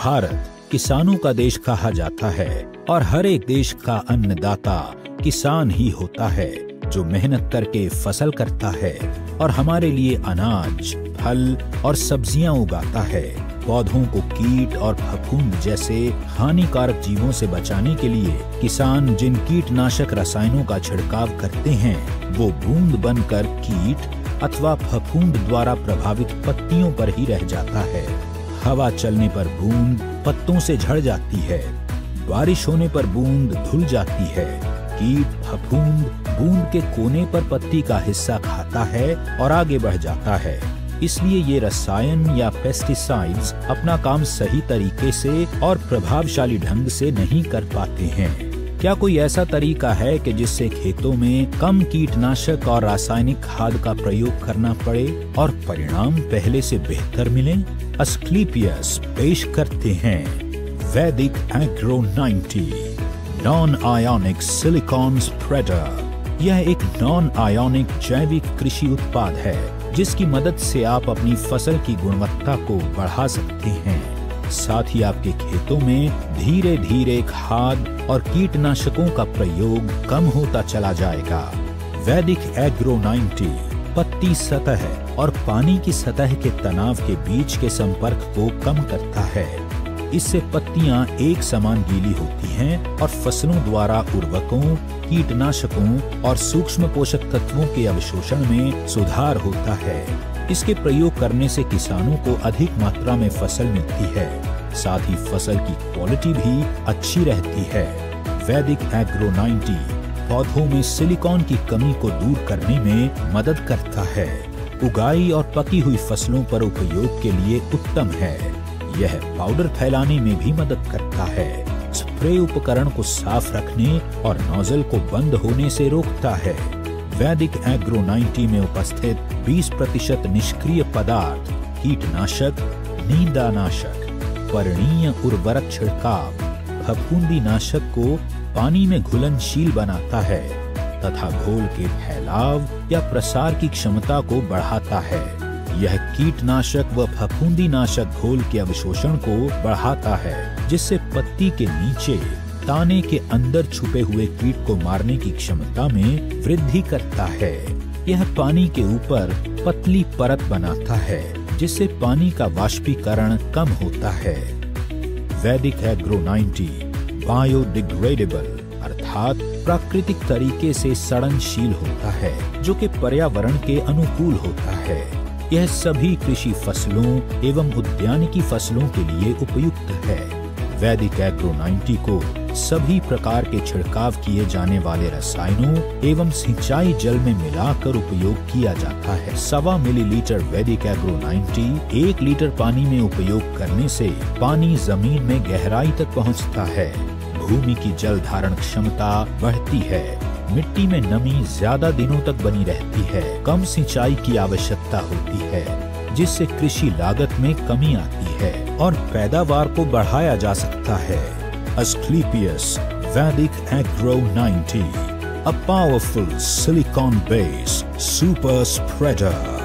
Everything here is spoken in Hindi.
भारत किसानों का देश कहा जाता है और हर एक देश का अन्नदाता किसान ही होता है, जो मेहनत करके फसल करता है और हमारे लिए अनाज, फल और सब्जियां उगाता है। पौधों को कीट और फफूंद जैसे हानिकारक जीवों से बचाने के लिए किसान जिन कीटनाशक रसायनों का छिड़काव करते हैं, वो बूंद बनकर कीट अथवा फफूंद द्वारा प्रभावित पत्तियों पर ही रह जाता है। हवा चलने पर बूंद पत्तों से झड़ जाती है, बारिश होने पर बूंद धुल जाती है। कीट फफूंद बूंद के कोने पर पत्ती का हिस्सा खाता है और आगे बढ़ जाता है। इसलिए ये रसायन या पेस्टिसाइड्स अपना काम सही तरीके से और प्रभावशाली ढंग से नहीं कर पाते हैं। क्या कोई ऐसा तरीका है कि जिससे खेतों में कम कीटनाशक और रासायनिक खाद का प्रयोग करना पड़े और परिणाम पहले से बेहतर मिले? अस्क्लेपियस पेश करते हैं वैदिक agro 90 non ionic silicon spreader. यह एक नॉन आयोनिक जैविक कृषि उत्पाद है जिसकी मदद से आप अपनी फसल की गुणवत्ता को बढ़ा सकते हैं। साथ ही आपके खेतों में धीरे धीरे खाद और कीटनाशकों का प्रयोग कम होता चला जाएगा। वैदिक एग्रो 90 पत्ती सतह और पानी की सतह के तनाव के बीच के संपर्क को कम करता है। इससे पत्तियां एक समान गीली होती हैं और फसलों द्वारा उर्वरकों, कीटनाशकों और सूक्ष्म पोषक तत्वों के अवशोषण में सुधार होता है। इसके प्रयोग करने से किसानों को अधिक मात्रा में फसल मिलती है, साथ ही फसल की क्वालिटी भी अच्छी रहती है। वैदिक एग्रो 90 पौधों में सिलिकॉन की कमी को दूर करने में मदद करता है। उगाई और पकी हुई फसलों पर उपयोग के लिए उत्तम है। यह पाउडर फैलाने में भी मदद करता है। स्प्रे उपकरण को साफ रखने और नोजल को बंद होने से रोकता है। वैदिक एग्रो 90 में उपस्थित 20% निष्क्रिय पदार्थ कीटनाशक, नींदानाशक, पर्णीय उर्वरक छिड़काव, फफूंदी नाशक को पानी में घुलनशील बनाता है तथा घोल के फैलाव या प्रसार की क्षमता को बढ़ाता है। यह कीटनाशक व फफूंदी नाशक घोल के अवशोषण को बढ़ाता है, जिससे पत्ती के नीचे ताने के अंदर छुपे हुए कीट को मारने की क्षमता में वृद्धि करता है। यह पानी के ऊपर पतली परत बनाता है, जिससे पानी का वाष्पीकरण कम होता है। वैदिक एग्रो 90 बायोडिग्रेडेबल अर्थात प्राकृतिक तरीके से सड़नशील होता है, जो कि पर्यावरण के अनुकूल होता है। यह सभी कृषि फसलों एवं उद्यानिकी फसलों के लिए उपयुक्त है। वैदिक एग्रो 90 को सभी प्रकार के छिड़काव किए जाने वाले रसायनों एवं सिंचाई जल में मिलाकर उपयोग किया जाता है। 1.25 मिलीलीटर वैदिक एग्रो 90 1 लीटर पानी में उपयोग करने से पानी जमीन में गहराई तक पहुंचता है। भूमि की जल धारण क्षमता बढ़ती है। मिट्टी में नमी ज्यादा दिनों तक बनी रहती है। कम सिंचाई की आवश्यकता होती है, जिससे कृषि लागत में कमी आती है और पैदावार को बढ़ाया जा सकता है। Asclepius Vedic Agro 90, a powerful silicon-based super spreader.